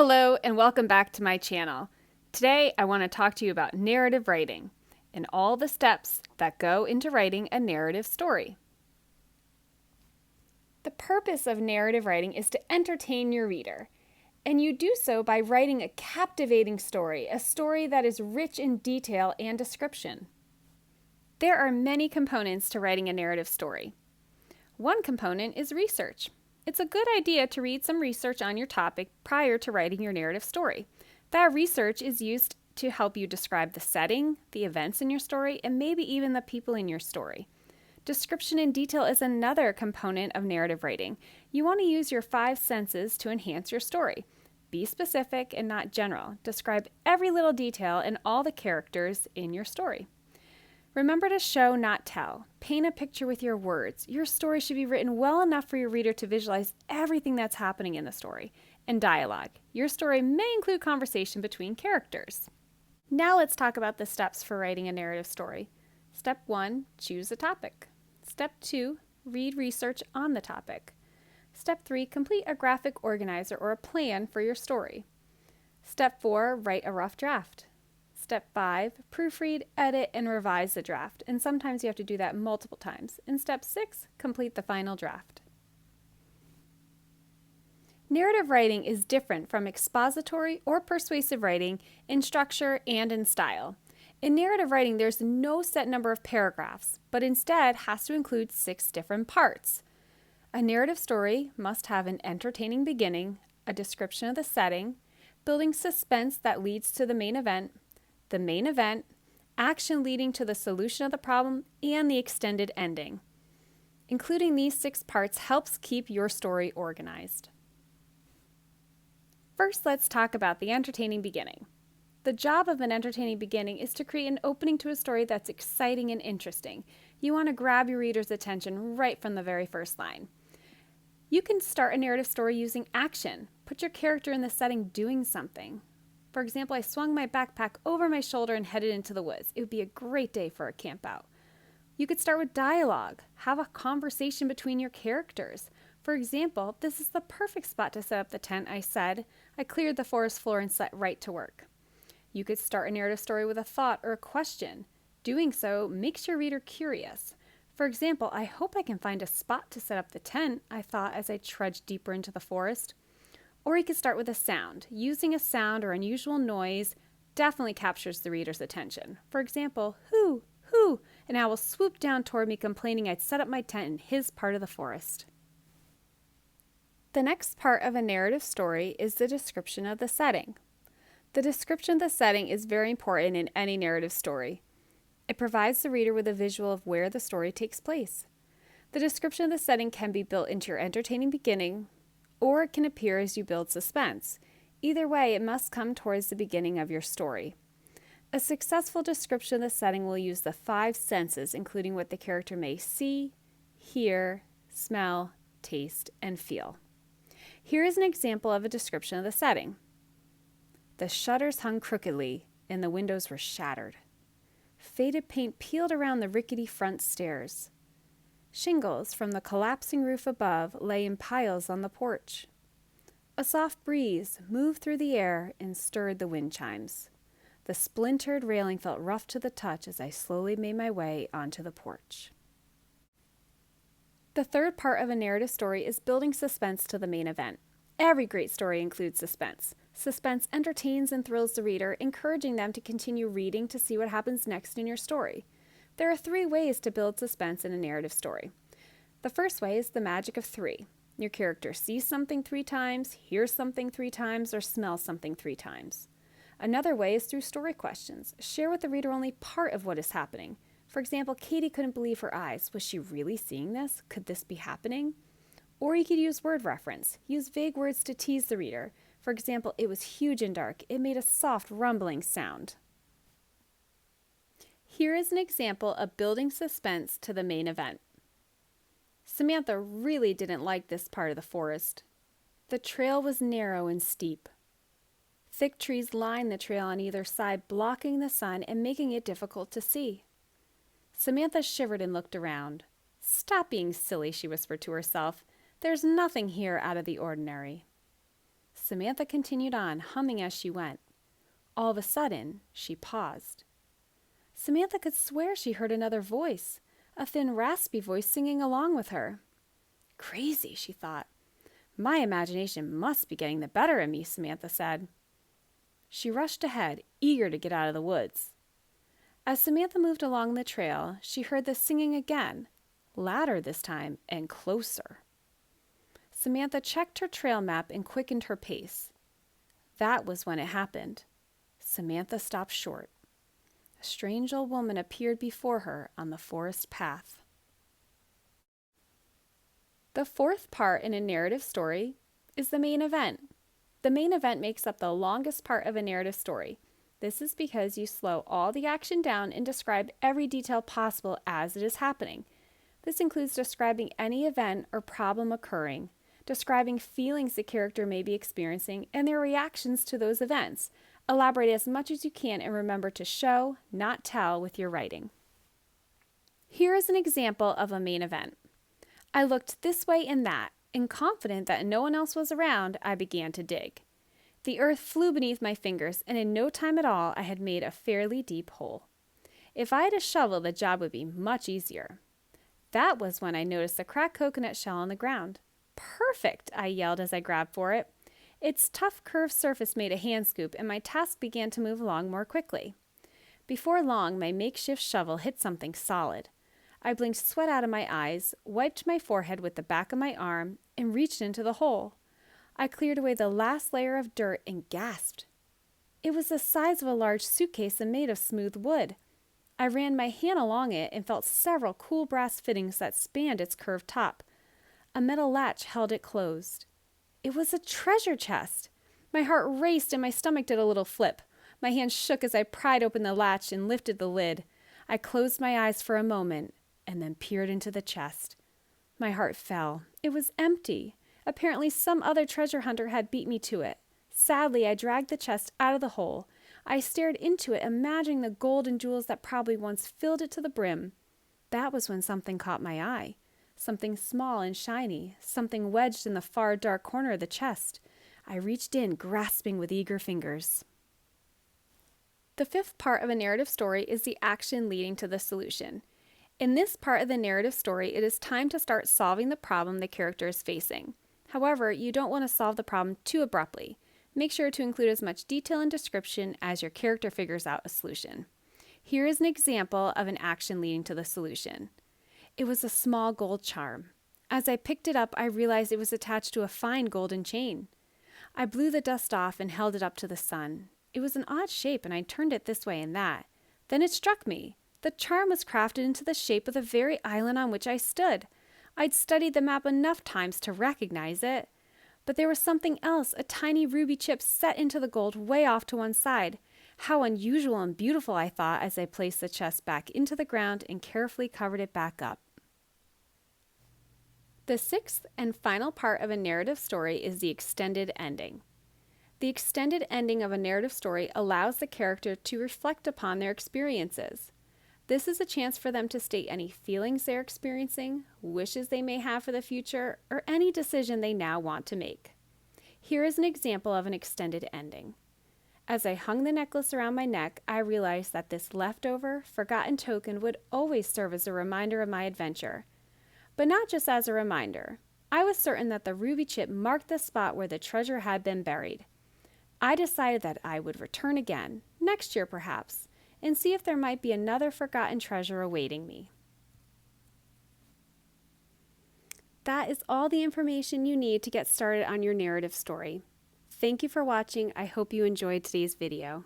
Hello and welcome back to my channel. Today I want to talk to you about narrative writing and all the steps that go into writing a narrative story. The purpose of narrative writing is to entertain your reader, and you do so by writing a captivating story, a story that is rich in detail and description. There are many components to writing a narrative story. One component is research. It's a good idea to read some research on your topic prior to writing your narrative story. That research is used to help you describe the setting, the events in your story, and maybe even the people in your story. Description and detail is another component of narrative writing. You want to use your 5 senses to enhance your story. Be specific and not general. Describe every little detail and all the characters in your story. Remember to show, not tell. Paint a picture with your words. Your story should be written well enough for your reader to visualize everything that's happening in the story. And dialogue. Your story may include conversation between characters. Now let's talk about the steps for writing a narrative story. Step 1, choose a topic. Step 2, read research on the topic. Step 3, complete a graphic organizer or a plan for your story. Step 4, write a rough draft. Step 5, proofread, edit, and revise the draft. And sometimes you have to do that multiple times. And step 6, complete the final draft. Narrative writing is different from expository or persuasive writing in structure and in style. In narrative writing, there's no set number of paragraphs, but instead has to include 6 different parts. A narrative story must have an entertaining beginning, a description of the setting, building suspense that leads to the main event, action leading to the solution of the problem, and the extended ending. Including these 6 parts helps keep your story organized. First, let's talk about the entertaining beginning. The job of an entertaining beginning is to create an opening to a story that's exciting and interesting. You want to grab your reader's attention right from the very first line. You can start a narrative story using action. Put your character in the setting doing something. For example, I swung my backpack over my shoulder and headed into the woods. It would be a great day for a camp out. You could start with dialogue. Have a conversation between your characters. For example, this is the perfect spot to set up the tent. I said, I cleared the forest floor and set right to work. You could start a narrative story with a thought or a question. Doing so makes your reader curious. For example, I hope I can find a spot to set up the tent, I thought as I trudged deeper into the forest. Or you could start with a sound. Using a sound or unusual noise definitely captures the reader's attention. For example, hoo, hoo, an owl swooped down toward me complaining I'd set up my tent in his part of the forest. The next part of a narrative story is the description of the setting. The description of the setting is very important in any narrative story. It provides the reader with a visual of where the story takes place. The description of the setting can be built into your entertaining beginning, or it can appear as you build suspense. Either way, it must come towards the beginning of your story. A successful description of the setting will use the 5 senses, including what the character may see, hear, smell, taste, and feel. Here is an example of a description of the setting. The shutters hung crookedly, and the windows were shattered. Faded paint peeled around the rickety front stairs. Shingles from the collapsing roof above lay in piles on the porch. A soft breeze moved through the air and stirred the wind chimes. The splintered railing felt rough to the touch as I slowly made my way onto the porch. The third part of a narrative story is building suspense to the main event. Every great story includes suspense. Suspense entertains and thrills the reader, encouraging them to continue reading to see what happens next in your story. There are 3 ways to build suspense in a narrative story. The first way is the magic of 3. Your character sees something 3 times, hears something 3 times, or smells something 3 times. Another way is through story questions. Share with the reader only part of what is happening. For example, Katie couldn't believe her eyes. Was she really seeing this? Could this be happening? Or you could use word reference. Use vague words to tease the reader. For example, it was huge and dark. It made a soft rumbling sound. Here is an example of building suspense to the main event. Samantha really didn't like this part of the forest. The trail was narrow and steep. Thick trees lined the trail on either side, blocking the sun and making it difficult to see. Samantha shivered and looked around. Stop being silly, she whispered to herself. There's nothing here out of the ordinary. Samantha continued on, humming as she went. All of a sudden, she paused. Samantha could swear she heard another voice, a thin, raspy voice singing along with her. Crazy, she thought. My imagination must be getting the better of me, Samantha said. She rushed ahead, eager to get out of the woods. As Samantha moved along the trail, she heard the singing again, louder this time and closer. Samantha checked her trail map and quickened her pace. That was when it happened. Samantha stopped short. A strange old woman appeared before her on the forest path. The fourth part in a narrative story is the main event. The main event makes up the longest part of a narrative story. This is because you slow all the action down and describe every detail possible as it is happening. This includes describing any event or problem occurring, describing feelings the character may be experiencing and their reactions to those events. Elaborate as much as you can and remember to show, not tell, with your writing. Here is an example of a main event. I looked this way and that, and confident that no one else was around, I began to dig. The earth flew beneath my fingers, and in no time at all I had made a fairly deep hole. If I had a shovel, the job would be much easier. That was when I noticed a cracked coconut shell on the ground. Perfect, I yelled as I grabbed for it. Its tough, curved surface made a hand scoop, and my task began to move along more quickly. Before long, my makeshift shovel hit something solid. I blinked sweat out of my eyes, wiped my forehead with the back of my arm, and reached into the hole. I cleared away the last layer of dirt and gasped. It was the size of a large suitcase and made of smooth wood. I ran my hand along it and felt several cool brass fittings that spanned its curved top. A metal latch held it closed. It was a treasure chest. My heart raced and my stomach did a little flip. My hand shook as I pried open the latch and lifted the lid. I closed my eyes for a moment and then peered into the chest. My heart fell. It was empty. Apparently some other treasure hunter had beat me to it. Sadly, I dragged the chest out of the hole. I stared into it, imagining the gold and jewels that probably once filled it to the brim. That was when something caught my eye. Something small and shiny, something wedged in the far dark corner of the chest. I reached in, grasping with eager fingers. The fifth part of a narrative story is the action leading to the solution. In this part of the narrative story, it is time to start solving the problem the character is facing. However, you don't want to solve the problem too abruptly. Make sure to include as much detail and description as your character figures out a solution. Here is an example of an action leading to the solution. It was a small gold charm. As I picked it up, I realized it was attached to a fine golden chain. I blew the dust off and held it up to the sun. It was an odd shape, and I turned it this way and that. Then it struck me. The charm was crafted into the shape of the very island on which I stood. I'd studied the map enough times to recognize it. But there was something else, a tiny ruby chip set into the gold way off to one side. How unusual and beautiful, I thought, as I placed the chest back into the ground and carefully covered it back up. The sixth and final part of a narrative story is the extended ending. The extended ending of a narrative story allows the character to reflect upon their experiences. This is a chance for them to state any feelings they're experiencing, wishes they may have for the future, or any decision they now want to make. Here is an example of an extended ending. As I hung the necklace around my neck, I realized that this leftover, forgotten token would always serve as a reminder of my adventure. But not just as a reminder. I was certain that the ruby chip marked the spot where the treasure had been buried. I decided that I would return again, next year perhaps, and see if there might be another forgotten treasure awaiting me. That is all the information you need to get started on your narrative story. Thank you for watching. I hope you enjoyed today's video.